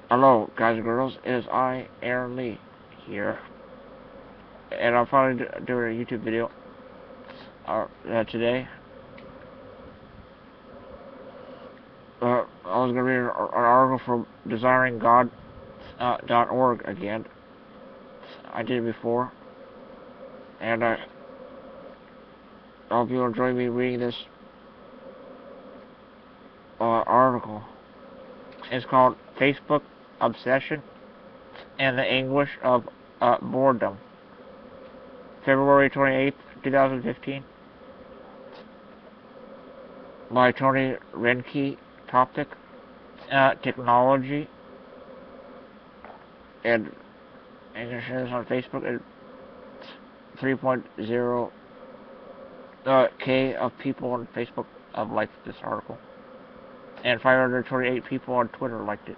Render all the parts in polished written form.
Hello, guys and girls. It is I, Aaron Lee, here, and I'm finally doing a YouTube video today. I was gonna read an article from DesiringGod.org again. I did it before, and I hope you'll enjoy me reading this article. It's called "Facebook Obsession and the Anguish of Boredom." February 28th, 2015, by Tony Renke. Topic: technology and English on Facebook, and 3.0 K of people on Facebook have liked this article, and 528 people on Twitter liked it.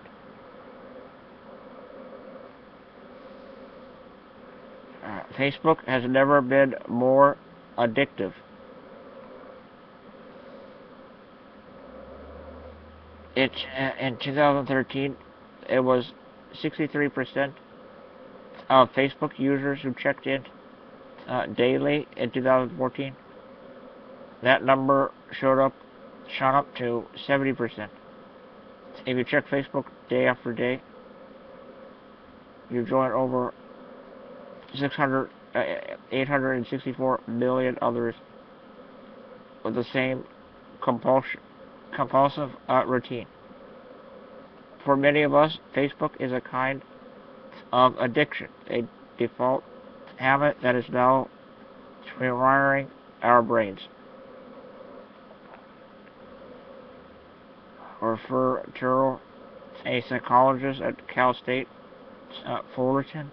Facebook has never been more addictive. In 2013, it was 63% of Facebook users who checked in daily. In 2014, that number shot up to 70%. If you check Facebook day after day, you join over 864 million others with the same compulsive routine. For many of us, Facebook is a kind of addiction, a default habit that is now rewiring our brains. Refer Turrell, a psychologist at Cal State Fullerton,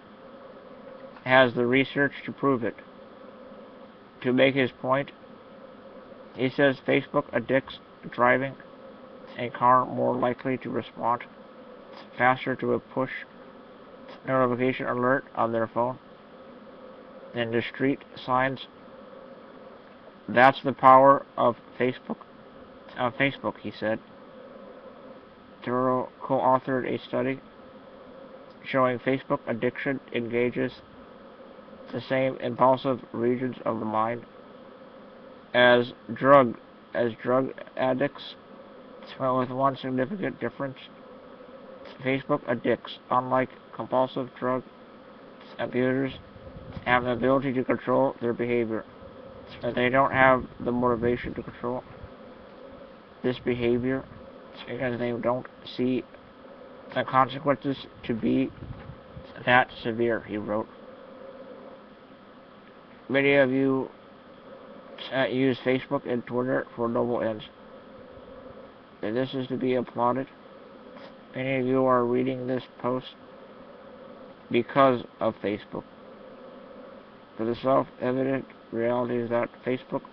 has the research to prove it. To make his point, he says Facebook addicts driving a car more likely to respond faster to a push notification alert on their phone than to street signs. That's the power of Facebook. He said. Turrell co-authored a study showing Facebook addiction engages the same impulsive regions of the mind as drug addicts, but with one significant difference. Facebook addicts, unlike compulsive drug abusers, have the ability to control their behavior, but they don't have the motivation to control this behavior because they don't see the consequences to be that severe, he wrote. Many of you use Facebook and Twitter for noble ends, and this is to be applauded. Many of you are reading this post because of Facebook. But the self-evident reality is that Facebook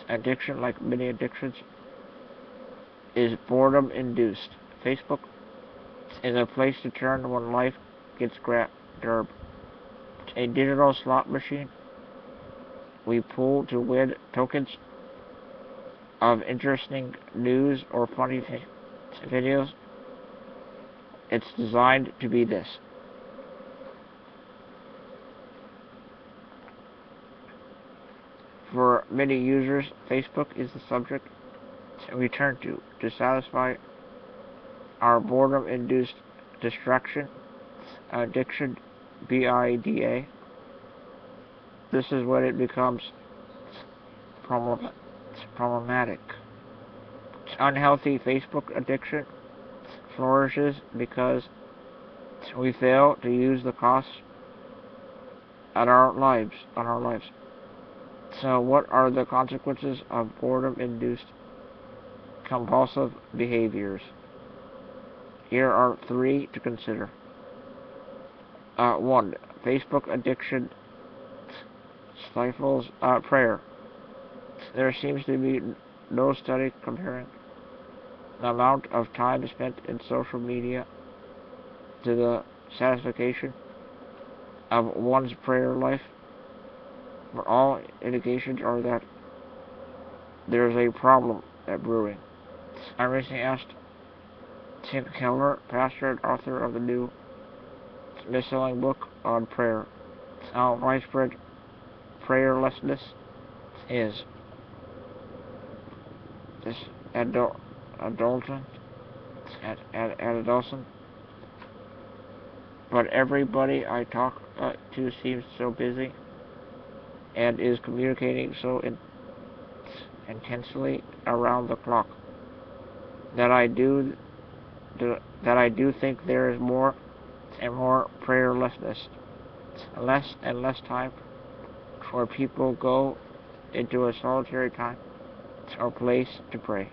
addiction, like many addictions, is boredom-induced. Facebook is a place to turn when life gets derb. A digital slot machine. We pull to win tokens of interesting news or funny videos. It's designed to be this. For many users, Facebook is the subject we turn to satisfy our boredom-induced distraction addiction, B.I.D.A. This is when it becomes problematic. Unhealthy Facebook addiction flourishes because we fail to use the costs on our lives. So what are the consequences of boredom-induced compulsive behaviors? Here are 3 to consider. 1. Facebook addiction stifles prayer. There seems to be no study comparing the amount of time spent in social media to the satisfaction of one's prayer life. But all indications are that there's a problem at brewing. I recently asked Tim Keller, pastor and author of the new best-selling book on prayer. How widespread prayerlessness is. This adolescent, but everybody I talk to seems so busy and is communicating so intensely around the clock that I do think there is more and more prayerlessness, less and less time where people go into a solitary time or place to pray.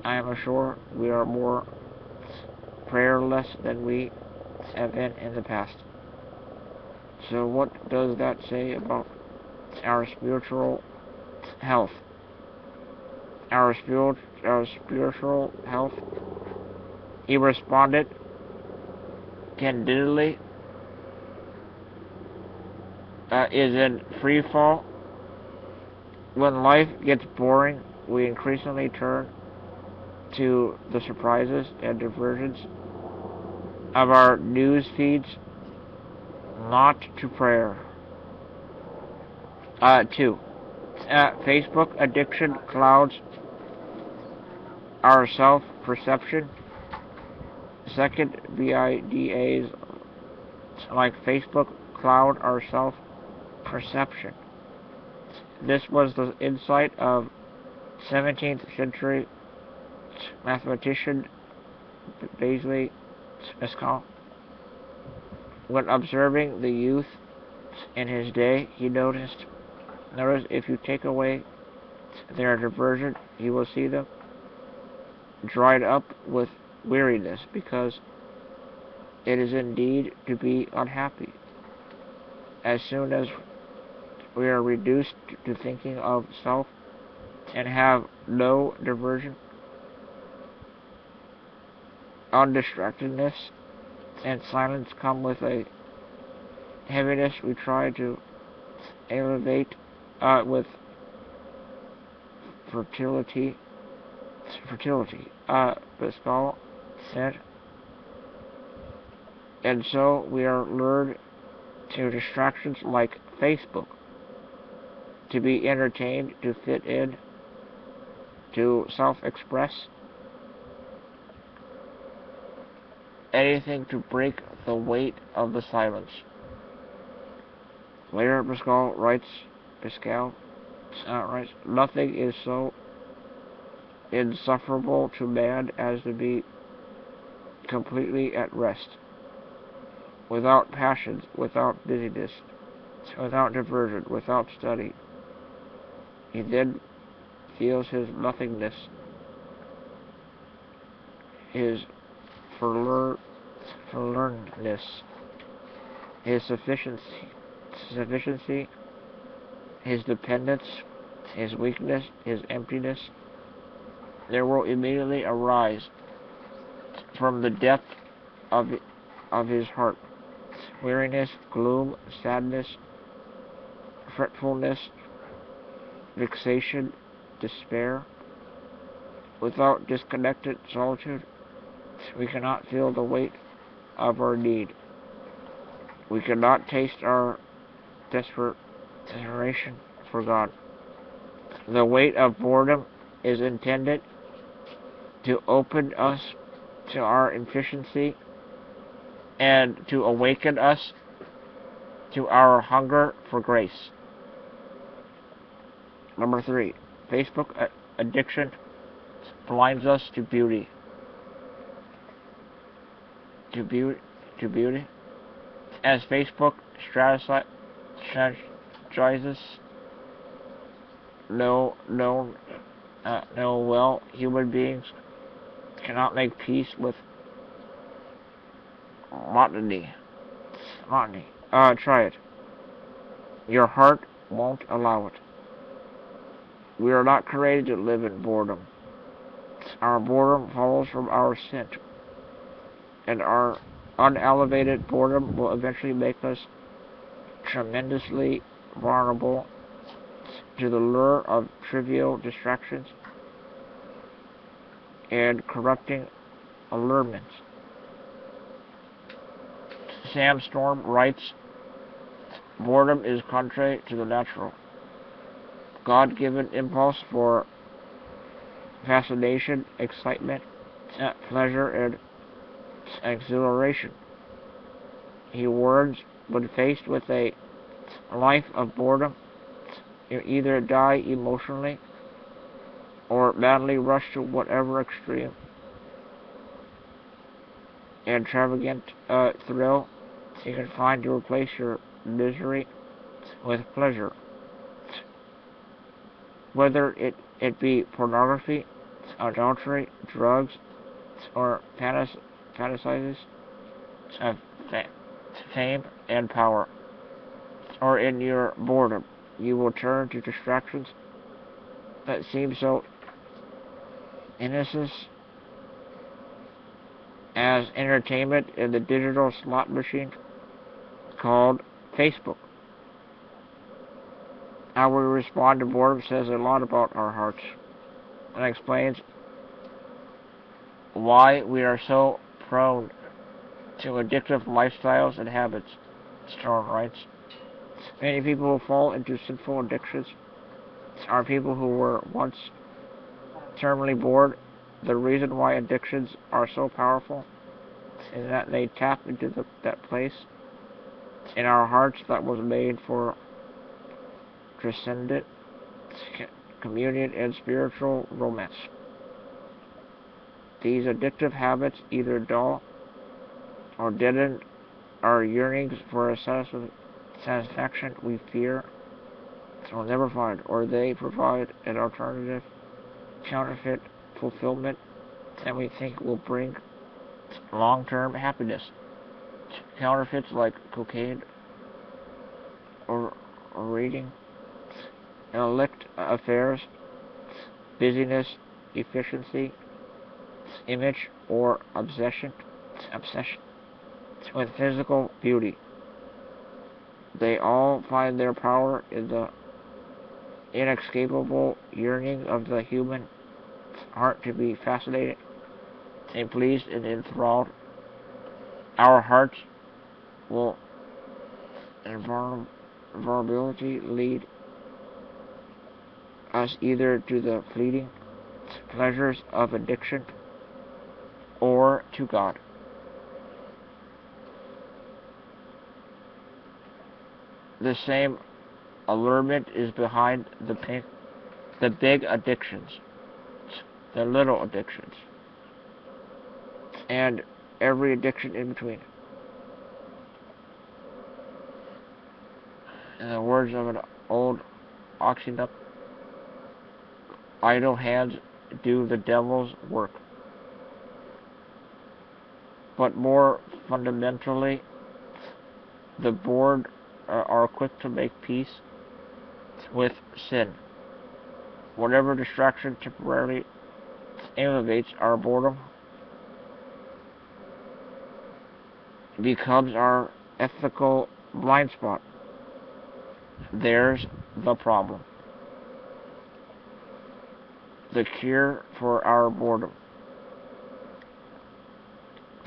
I am sure we are more prayerless than we have been in the past. So what does that say about our spiritual health? Our spiritual health? He responded candidly, is in free fall. When life gets boring, we increasingly turn to the surprises and diversions of our news feeds, not to prayer. 2. Facebook addiction clouds our self-perception. Second, B.I.D.A's like Facebook cloud our self-perception. This was the insight of 17th century mathematician B.I.D.A. When observing the youth in his day, he noticed if you take away their diversion, you will see them dried up with weariness, because it is indeed to be unhappy. As soon as we are reduced to thinking of self and have no diversion, undistractedness and silence come with a heaviness we try to elevate with fertility. Pascal said. And so we are lured to distractions like Facebook, to be entertained, to fit in, to self-express, anything to break the weight of the silence. Later, Pascal writes, nothing is so insufferable to man as to be completely at rest, without passions, without busyness, without diversion, without study. He then feels his nothingness, his forlornness, his sufficiency, his dependence, his weakness, his emptiness. There will immediately arise from the depth of his heart weariness, gloom, sadness, fretfulness, vexation, despair. Without disconnected solitude, we cannot feel the weight of our need. We cannot taste our desperation for God. The weight of boredom is intended to open us to our efficiency and to awaken us to our hunger for grace. Number 3, Facebook addiction blinds us to beauty. To beauty. As Facebook strategizes, human beings cannot make peace with monotony. Try it. Your heart won't allow it. We are not created to live in boredom. Our boredom follows from our sin, and our unelevated boredom will eventually make us tremendously vulnerable to the lure of trivial distractions and corrupting allurements. Sam Storm writes, boredom is contrary to the natural, God-given impulse for fascination, excitement, pleasure, and exhilaration. He warns, when faced with a life of boredom, you either die emotionally or madly rush to whatever extreme and extravagant thrill you can find to replace your misery with pleasure. Whether it be pornography, adultery, drugs, or fantasizes of fame and power, or in your boredom, you will turn to distractions that seem so innocent as entertainment in the digital slot machine called Facebook. How we respond to boredom says a lot about our hearts and explains why we are so prone to addictive lifestyles and habits, Stone writes. Many people who fall into sinful addictions are people who were once terminally bored. The reason why addictions are so powerful is that they tap into that place in our hearts that was made for transcendent communion and spiritual romance. These addictive habits either dull or deaden our yearnings for a satisfaction we fear will never find, or they provide an alternative, counterfeit fulfillment that we think will bring long-term happiness. Counterfeits like cocaine or reading, illicit affairs, busyness, efficiency, image, or obsession with physical beauty. They all find their power in the inescapable yearning of the human heart to be fascinated and pleased and enthralled. Our hearts will invariably lead us either to the fleeting pleasures of addiction or to God. The same allurement is behind the big addictions, the little addictions, and every addiction in between. In the words of an old oxynup, idle hands do the devil's work. But more fundamentally, the bored are quick to make peace with sin. Whatever distraction temporarily elevates our boredom becomes our ethical blind spot. There's the problem. The cure for our boredom.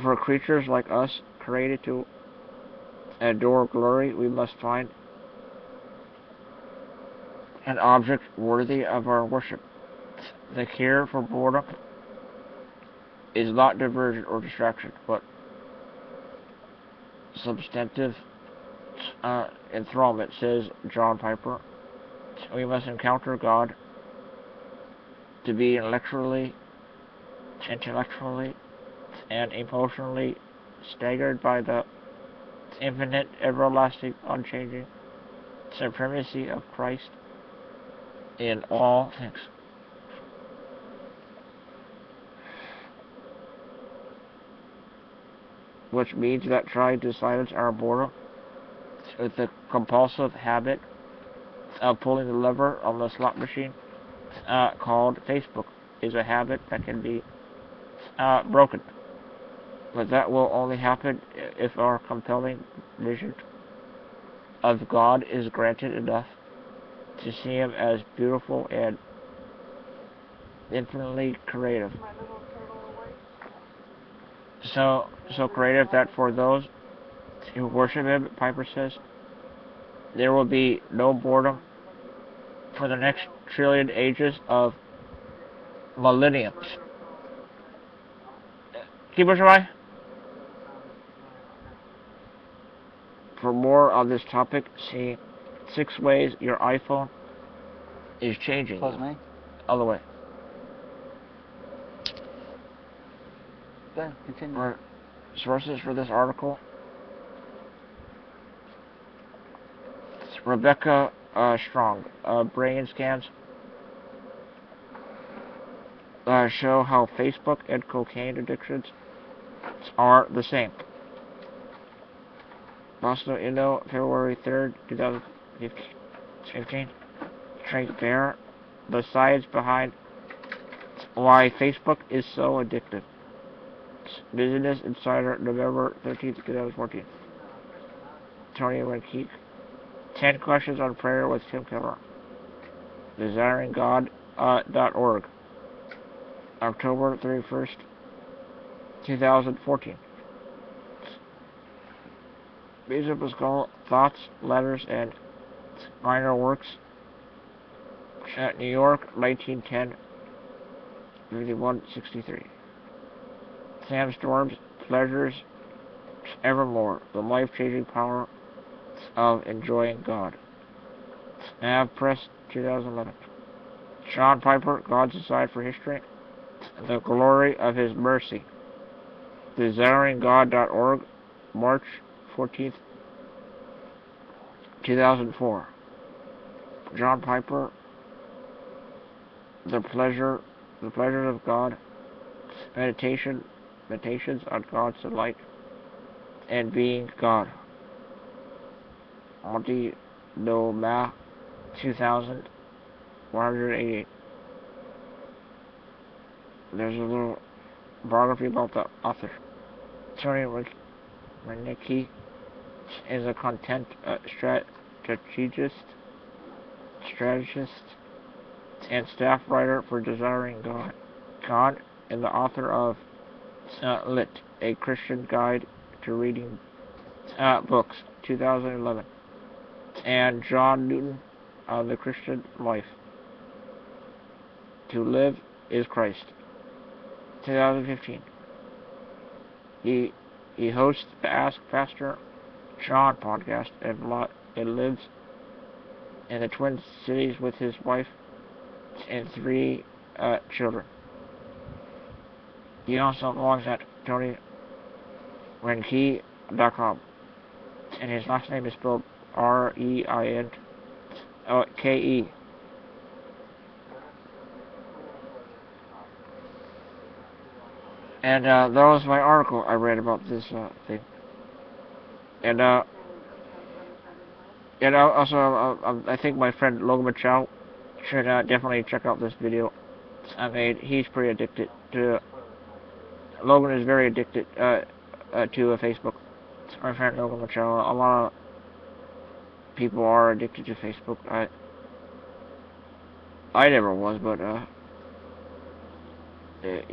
For creatures like us, created to adore glory, we must find an object worthy of our worship. The cure for boredom is not diversion or distraction, but substantive enthrallment, says John Piper. We must encounter God to be intellectually, and emotionally staggered by the infinite, everlasting, unchanging supremacy of Christ in all things. Which means that trying to silence our boredom with the compulsive habit of pulling the lever on the slot machine called Facebook is a habit that can be broken. But that will only happen if our compelling vision of God is granted enough to see Him as beautiful and infinitely creative. so creative that for those who worship him, Piper says, there will be no boredom for the next trillion ages of millenniums. Keep us right. For more on this topic, see 6 ways your iPhone is changing Close you. me. All the way. Go ahead, continue. Sources for this article: it's Rebecca Strong. Brain scans show how Facebook and cocaine addictions are the same. Boston Indo, February 3rd, 2015. Frank Bear, the science behind why Facebook is so addictive. Business Insider, November 13th, 2014. Tony Renkeek, 10 Questions on Prayer with Tim Keller. DesiringGod.org, October 31st, 2014. Bishop Pascal, Thoughts, Letters, and Minor Works. At New York, 1910, 5163. Sam Storms, Pleasures Evermore, The Life-Changing Power of Enjoying God. Nav Press, 2011. John Piper, God's Aside for History, The Glory of His Mercy. DesiringGod.org, March 14th, 2004. John Piper, The Pleasures of God, Meditations on God's Delight, and Being God. Auntie No Ma, 2188. There's a little biography about the author. Tony Renicky is a content strategist, and staff writer for Desiring God, and the author of Lit, a Christian Guide to Reading Books, 2011, and John Newton, The Christian Life. To Live is Christ, 2015. He hosts the Ask Pastor John podcast and lives in the Twin Cities with his wife and 3 children. He also blogs at TonyRenke.com, and his last name is spelled R-E-I-N-K-E. And that was my article I read about this thing. And also, I think my friend Logan Machow should definitely check out this video I made. He's pretty addicted to. Logan is very addicted to Facebook. My friend Logan Machow. A lot of people are addicted to Facebook. I never was, but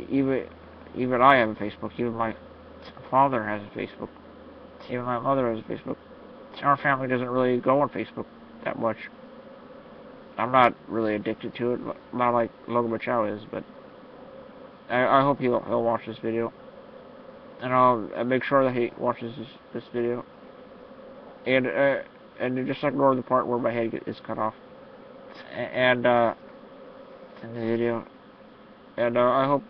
even I have a Facebook. Even my father has a Facebook. Even my mother has a Facebook. Our family doesn't really go on Facebook that much. I'm not really addicted to it, not like Logan Machow is, but I hope he'll watch this video, and I'll make sure that he watches this video, and just ignore the part where my head is cut off, and in the video, and I hope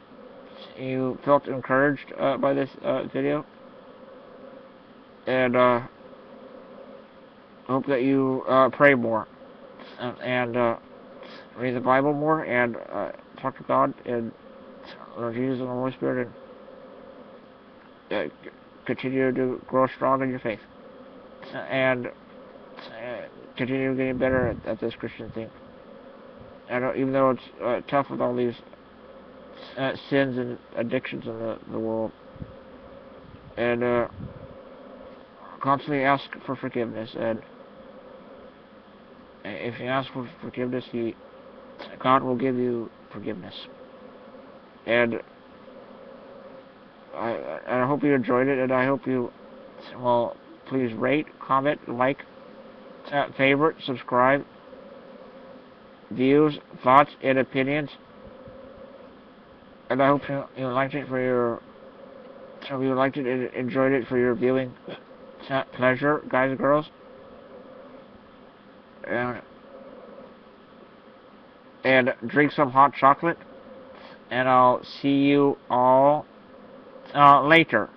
you felt encouraged by this video, and hope that you pray more, and read the Bible more, and talk to God, and Lord Jesus and the Holy Spirit, and continue to grow strong in your faith, and continue getting better at this Christian thing. And even though it's tough with all these sins and addictions in the world, and constantly ask for forgiveness, and if you ask for forgiveness, God will give you forgiveness. And I hope you enjoyed it, and I hope you will please rate, comment, like, favorite, subscribe. Views, thoughts, and opinions. And I hope you liked it for your. So you liked it and enjoyed it for your viewing pleasure, guys and girls. And drink some hot chocolate. And I'll see you all later.